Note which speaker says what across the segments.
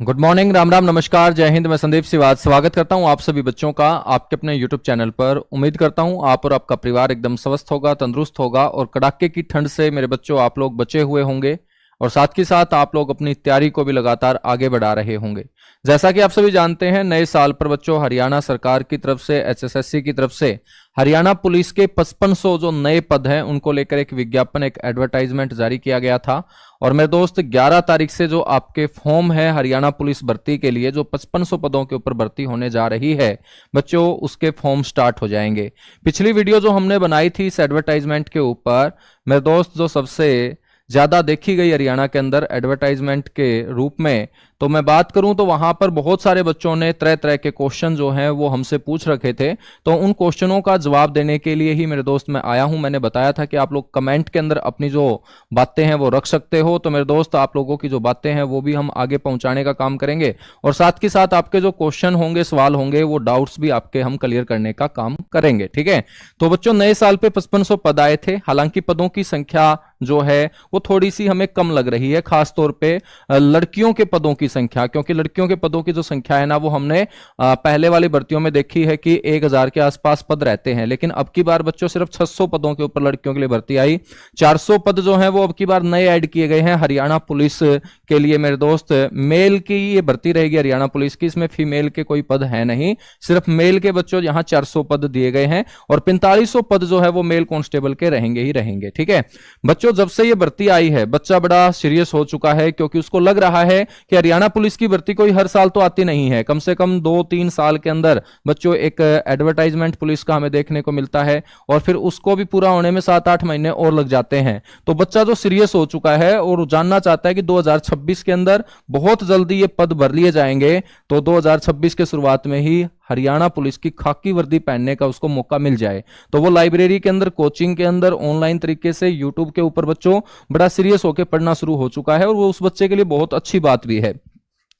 Speaker 1: Good morning, Ram Ram, नमस्कार, जय हिंद। मैं संदीप सिवाज स्वागत करता हूं आप सभी बच्चों का आपके अपने यूट्यूब चैनल पर। उम्मीद करता हूं आप और आपका परिवार एकदम स्वस्थ होगा, तंदुरुस्त होगा और कड़ाके की ठंड से मेरे बच्चों आप लोग बचे हुए होंगे और साथ ही साथ आप लोग अपनी तैयारी को भी लगातार आगे बढ़ा रहे होंगे। जैसा कि आप सभी जानते हैं, नए साल पर बच्चों हरियाणा सरकार की तरफ से एचएसएससी की तरफ से हरियाणा पुलिस के 5500 जो नए पद हैं उनको लेकर एक विज्ञापन, एक एडवर्टाइजमेंट जारी किया गया था। और मेरे दोस्त 11 तारीख से जो आपके फॉर्म है हरियाणा पुलिस भर्ती के लिए, जो 5500 पदों के ऊपर भर्ती होने जा रही है बच्चों, उसके फॉर्म स्टार्ट हो जाएंगे। पिछली वीडियो जो हमने बनाई थी इस एडवर्टाइजमेंट के ऊपर, मेरे दोस्त जो सबसे ज्यादा देखी गई हरियाणा के अंदर एडवर्टाइजमेंट के रूप में, तो मैं बात करूं तो वहां पर बहुत सारे बच्चों ने तरह तरह के क्वेश्चन जो हैं वो हमसे पूछ रखे थे। तो उन क्वेश्चनों का जवाब देने के लिए ही मेरे दोस्त मैं आया हूं। मैंने बताया था कि आप लोग कमेंट के अंदर अपनी जो बातें हैं वो रख सकते हो। तो मेरे दोस्त आप लोगों की जो बातें हैं वो भी हम आगे पहुंचाने का काम करेंगे और साथ ही साथ आपके जो क्वेश्चन होंगे, सवाल होंगे, वो डाउट्स भी आपके हम क्लियर करने का काम करेंगे। ठीक है, तो बच्चों नए साल पे 5500 पद आए थे। हालांकि पदों की संख्या जो है वो थोड़ी सी हमें कम लग रही है, खासतौर पे लड़कियों के पदों की संख्या, क्योंकि लड़कियों के पदों की जो संख्या है ना वो हमने पहले वाली भर्तियों में देखी है कि 1000 के आसपास पद रहते हैं। लेकिन अब की बार बच्चों सिर्फ 600 पदों के ऊपर लड़कियों के लिए भर्ती आई। 400 पद जो है वो अब की बार नए ऐड किए गए हैं हरियाणा पुलिस के लिए। मेरे दोस्त मेल की ये भर्ती रहेगी हरियाणा पुलिस की, इसमें फीमेल के कोई पद है नहीं, सिर्फ मेल के बच्चों यहाँ 400 पद दिए गए हैं और 4500 पद जो है वो मेल कांस्टेबल के रहेंगे ही रहेंगे। ठीक है बच्चों, जब से ये भर्ती आई है बच्चा बड़ा सीरियस हो चुका है, क्योंकि उसको लग रहा है कि हरियाणा पुलिस की भर्ती कोई हर साल तो आती नहीं है। कम से कम 2-3 साल के अंदर बच्चों एक एडवर्टाइजमेंट पुलिस का हमें देखने को मिलता है और फिर उसको भी पूरा होने में 7-8 महीने और लग जाते हैं। तो बच्चा जो सीरियस हो चुका है और जानना चाहता है कि 2026 के अंदर बहुत जल्दी ये पद भर लिए जाएंगे, तो 2026 के शुरुआत में ही हरियाणा पुलिस की खाकी वर्दी पहनने का उसको मौका मिल जाए, तो वो लाइब्रेरी के अंदर, कोचिंग के अंदर, ऑनलाइन तरीके से यूट्यूब के ऊपर बच्चों बड़ा सीरियस होकर पढ़ना शुरू हो चुका है और वो उस बच्चे के लिए बहुत अच्छी बात भी है।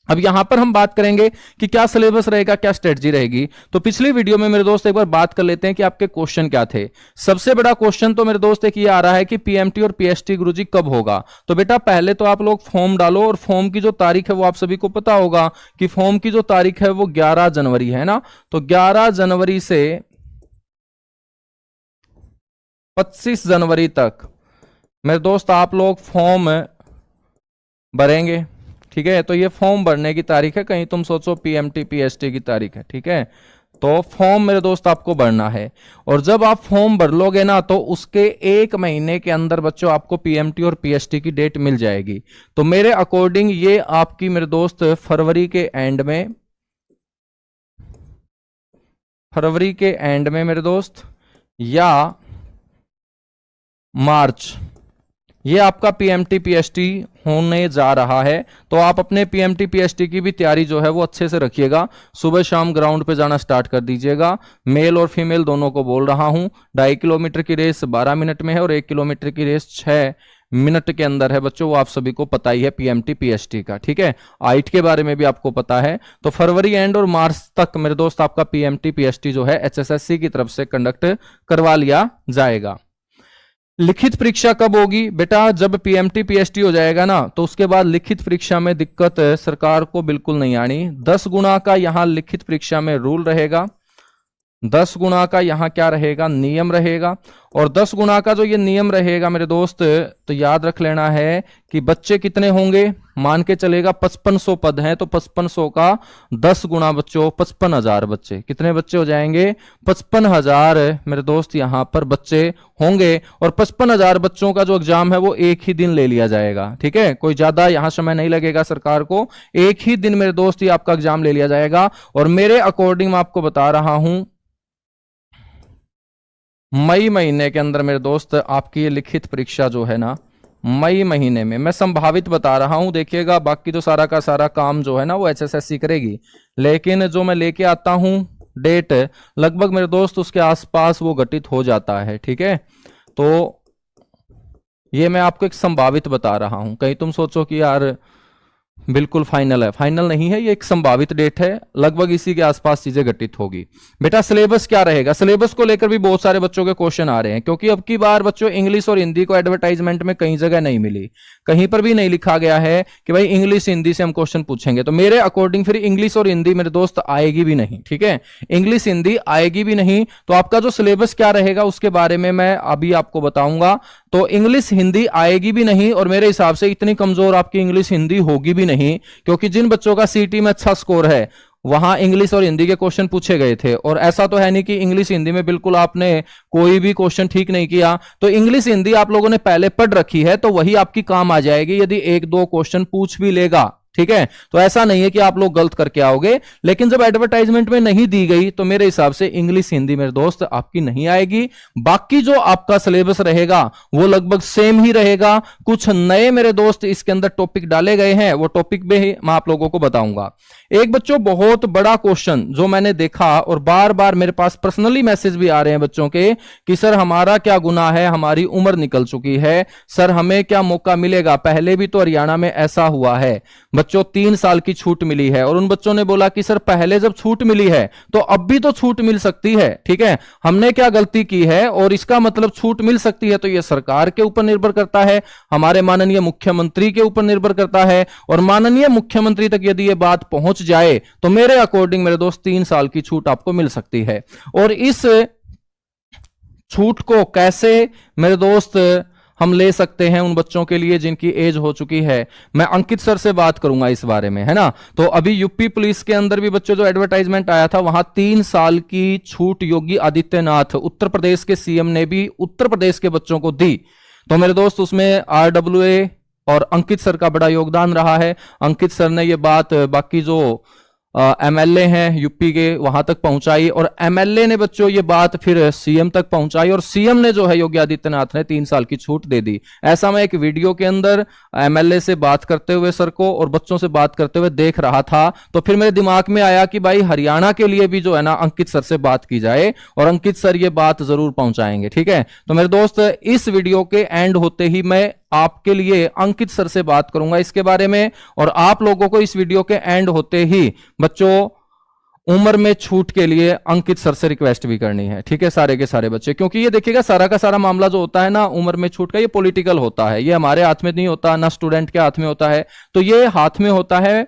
Speaker 1: अब यहां पर हम बात करेंगे कि क्या सिलेबस रहेगा, क्या स्ट्रेटजी रहेगी। तो पिछली वीडियो में मेरे दोस्त एक बार बात कर लेते हैं कि आपके क्वेश्चन क्या थे। सबसे बड़ा क्वेश्चन तो मेरे दोस्त एक ये आ रहा है कि पीएमटी और पीएसटी गुरुजी कब होगा। तो बेटा पहले तो आप लोग फॉर्म डालो और फॉर्म की जो तारीख है वो आप सभी को पता होगा कि फॉर्म की जो तारीख है वो 11 जनवरी है ना। तो 11 जनवरी से 25 जनवरी तक मेरे दोस्त आप लोग फॉर्म भरेंगे। ठीक है, तो ये फॉर्म भरने की तारीख है, कहीं तुम सोचो पीएमटी पीएसटी की तारीख है। ठीक है, तो फॉर्म मेरे दोस्त आपको भरना है और जब आप फॉर्म भर लोगे ना तो उसके 1 महीने के अंदर बच्चों आपको पीएमटी और पीएसटी की डेट मिल जाएगी। तो मेरे अकॉर्डिंग ये आपकी मेरे दोस्त फरवरी के एंड में मेरे दोस्त या मार्च, ये आपका पीएमटी पीएसटी होने जा रहा है। तो आप अपने पीएमटी पीएसटी की भी तैयारी जो है वो अच्छे से रखिएगा। सुबह शाम ग्राउंड पे जाना स्टार्ट कर दीजिएगा। मेल और फीमेल दोनों को बोल रहा हूं। 2.5 किलोमीटर की रेस 12 मिनट में है और 1 किलोमीटर की रेस 6 मिनट के अंदर है बच्चों, वो आप सभी को पता ही है पीएमटी पीएसटी का। ठीक है, हाइट के बारे में भी आपको पता है। तो फरवरी एंड और मार्च तक मेरे दोस्त आपका पीएमटी पीएसटी जो है एचएसएससी की तरफ से कंडक्ट करवा लिया जाएगा। लिखित परीक्षा कब होगी बेटा? जब पीएमटी पीएसटी हो जाएगा ना तो उसके बाद लिखित परीक्षा में दिक्कत सरकार को बिल्कुल नहीं आनी। 10 गुना का यहां लिखित परीक्षा में रूल रहेगा, 10 गुना का यहां क्या रहेगा, नियम रहेगा। और 10 गुना का जो ये नियम रहेगा मेरे दोस्त, तो याद रख लेना है कि बच्चे कितने होंगे, मान के चलेगा 5500 पद हैं, तो 5500 का 10 गुना बच्चों 55,000 बच्चे, कितने बच्चे हो जाएंगे, 55,000 मेरे दोस्त यहां पर बच्चे होंगे। और 55,000 बच्चों का जो एग्जाम है वो एक ही दिन ले लिया जाएगा। ठीक है, कोई ज्यादा यहां समय नहीं लगेगा सरकार को, एक ही दिन मेरे दोस्त ये आपका एग्जाम ले लिया जाएगा। और मेरे अकॉर्डिंग मैं आपको बता रहा हूं मई महीने के अंदर मेरे दोस्त आपकी ये लिखित परीक्षा जो है ना, मई महीने में मैं संभावित बता रहा हूं। देखिएगा बाकी तो सारा का सारा काम जो है ना वो एचएसएससी करेगी, लेकिन जो मैं लेके आता हूं डेट लगभग मेरे दोस्त उसके आसपास वो घटित हो जाता है। ठीक है, तो ये मैं आपको एक संभावित बता रहा हूं, कहीं तुम सोचो कि यार बिल्कुल फाइनल है, फाइनल नहीं है, ये एक संभावित डेट है, लगभग इसी के आसपास चीजें घटित होगी। बेटा सिलेबस क्या रहेगा, सिलेबस को लेकर भी बहुत सारे बच्चों के क्वेश्चन आ रहे हैं, क्योंकि अब की बार बच्चों इंग्लिश और हिंदी को एडवर्टाइजमेंट में कहीं जगह नहीं मिली, कहीं पर भी नहीं लिखा गया है कि भाई इंग्लिश हिंदी से हम क्वेश्चन पूछेंगे। तो मेरे अकॉर्डिंग फिर इंग्लिश और हिंदी मेरे दोस्त आएगी भी नहीं, ठीक है, इंग्लिश हिंदी आएगी भी नहीं। तो आपका जो सिलेबस क्या रहेगा उसके बारे में मैं अभी आपको बताऊंगा। तो इंग्लिश हिंदी आएगी भी नहीं, और मेरे हिसाब से इतनी कमजोर आपकी इंग्लिश हिंदी होगी भी नहीं, क्योंकि जिन बच्चों का सीटी में अच्छा स्कोर है वहां इंग्लिश और हिंदी के क्वेश्चन पूछे गए थे, और ऐसा तो है नहीं कि इंग्लिश हिंदी में बिल्कुल आपने कोई भी क्वेश्चन ठीक नहीं किया। तो इंग्लिश हिंदी आप लोगों ने पहले पढ़ रखी है, तो वही आपकी काम आ जाएगी यदि एक दो क्वेश्चन पूछ भी लेगा, ठीक है। तो ऐसा नहीं है कि आप लोग गलत करके आओगे, लेकिन जब एडवर्टाइजमेंट में नहीं दी गई तो मेरे हिसाब से इंग्लिश हिंदी मेरे दोस्त आपकी नहीं आएगी। बाकी जो आपका सिलेबस रहेगा वो लगभग सेम ही रहेगा, कुछ नए मेरे दोस्त इसके अंदर टॉपिक डाले गए हैं, वो टॉपिक भी मैं आप लोगों को बताऊंगा। एक बच्चों बहुत बड़ा क्वेश्चन जो मैंने देखा, और बार बार मेरे पास पर्सनली मैसेज भी आ रहे हैं बच्चों के कि सर हमारा क्या गुनाह है, हमारी उम्र निकल चुकी है, सर हमें क्या मौका मिलेगा, पहले भी तो हरियाणा में ऐसा हुआ है, बच्चों 3 साल की छूट मिली है। और उन बच्चों ने बोला कि सर पहले जब छूट मिली है तो अब भी तो छूट मिल सकती है, ठीक है, हमने क्या गलती की है, और इसका मतलब छूट मिल सकती है। तो यह सरकार के ऊपर निर्भर करता है, हमारे माननीय मुख्यमंत्री के ऊपर निर्भर करता है, और माननीय मुख्यमंत्री तक यदि यह बात पहुंच जाए तो मेरे अकॉर्डिंग मेरे दोस्त 3 साल की छूट आपको मिल सकती है। और इस छूट को कैसे मेरे दोस्त हम ले सकते हैं उन बच्चों के लिए जिनकी एज हो चुकी है, मैं अंकित सर से बात करूंगा इस बारे में, है ना। तो अभी यूपी पुलिस के अंदर भी बच्चों जो एडवर्टाइजमेंट आया था वहां 3 साल की छूट योगी आदित्यनाथ उत्तर प्रदेश के सीएम ने भी उत्तर प्रदेश के बच्चों को दी। तो मेरे दोस्त उसमें आरडब्ल्यूए और अंकित सर का बड़ा योगदान रहा है। अंकित सर ने यह बात बाकी जो एमएलए हैं यूपी के वहां तक पहुंचाई, और एमएलए ने बच्चों ये बात फिर सीएम तक पहुंचाई, और सीएम ने जो है योगी आदित्यनाथ ने 3 साल की छूट दे दी। ऐसा मैं एक वीडियो के अंदर एमएलए से बात करते हुए सर को और बच्चों से बात करते हुए देख रहा था। तो फिर मेरे दिमाग में आया कि भाई हरियाणा के लिए भी जो है ना अंकित सर से बात की जाए, और अंकित सर ये बात जरूर पहुंचाएंगे, ठीक है। तो मेरे दोस्त इस वीडियो के एंड होते ही मैं आपके लिए अंकित सर से बात करूंगा इसके बारे में, और आप लोगों को इस वीडियो के एंड होते ही बच्चों उम्र में छूट के लिए अंकित सर से रिक्वेस्ट भी करनी है, ठीक है, सारे के सारे बच्चे। क्योंकि ये देखिएगा सारा का सारा मामला जो होता है ना उम्र में छूट का, ये पॉलिटिकल होता है, ये हमारे हाथ में नहीं होता, ना स्टूडेंट के हाथ में होता है, तो ये हाथ में होता है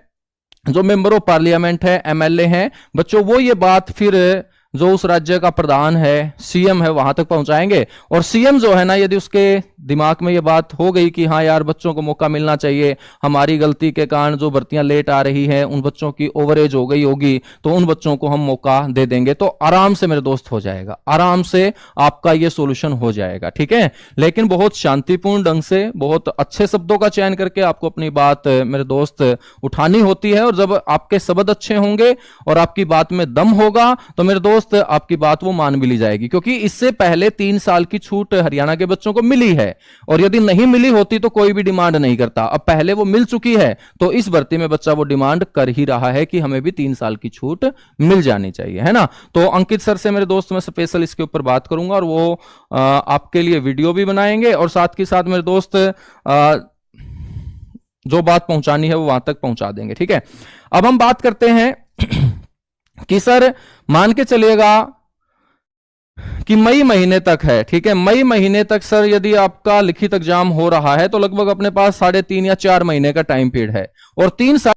Speaker 1: जो मेंबर ऑफ पार्लियामेंट है, एमएलए हैं बच्चों, वो ये बात फिर जो उस राज्य का प्रधान है, सीएम है, वहां तक पहुंचाएंगे। और सीएम जो है ना यदि उसके दिमाग में ये बात हो गई कि हाँ यार बच्चों को मौका मिलना चाहिए, हमारी गलती के कारण जो भर्तियां लेट आ रही हैं, उन बच्चों की ओवरेज हो गई होगी, तो उन बच्चों को हम मौका दे देंगे, तो आराम से मेरे दोस्त हो जाएगा, आराम से आपका ये सोल्यूशन हो जाएगा, ठीक है। लेकिन बहुत शांतिपूर्ण ढंग से, बहुत अच्छे शब्दों का चयन करके आपको अपनी बात मेरे दोस्त उठानी होती है, और जब आपके शब्द अच्छे होंगे और आपकी बात में दम होगा तो मेरे दोस्त आपकी बात वो मान भी ली जाएगी। क्योंकि इससे पहले 3 साल की छूट हरियाणा के बच्चों को मिली है, और यदि नहीं मिली होती तो कोई भी डिमांड नहीं करता, अब पहले वो मिल चुकी है, तो इस भर्ती में बच्चा वो डिमांड कर ही रहा है कि हमें भी 3 साल की छूट मिल जानी चाहिए, है ना। तो अंकित सर से मेरे दोस्त मैं स्पेशल इसके ऊपर बात करूंगा, और वो आपके लिए वीडियो भी बनाएंगे, और साथ के साथ मेरे दोस्त जो बात पहुंचानी है वो वहां तक पहुंचा देंगे, ठीक है। अब हम बात करते हैं कि सर मान के चलिएगा कि मई महीने तक है, ठीक है, मई महीने तक सर यदि आपका लिखित एग्जाम हो रहा है तो लगभग अपने पास 3.5 या 4 महीने का टाइम पीरियड है, और 3 साल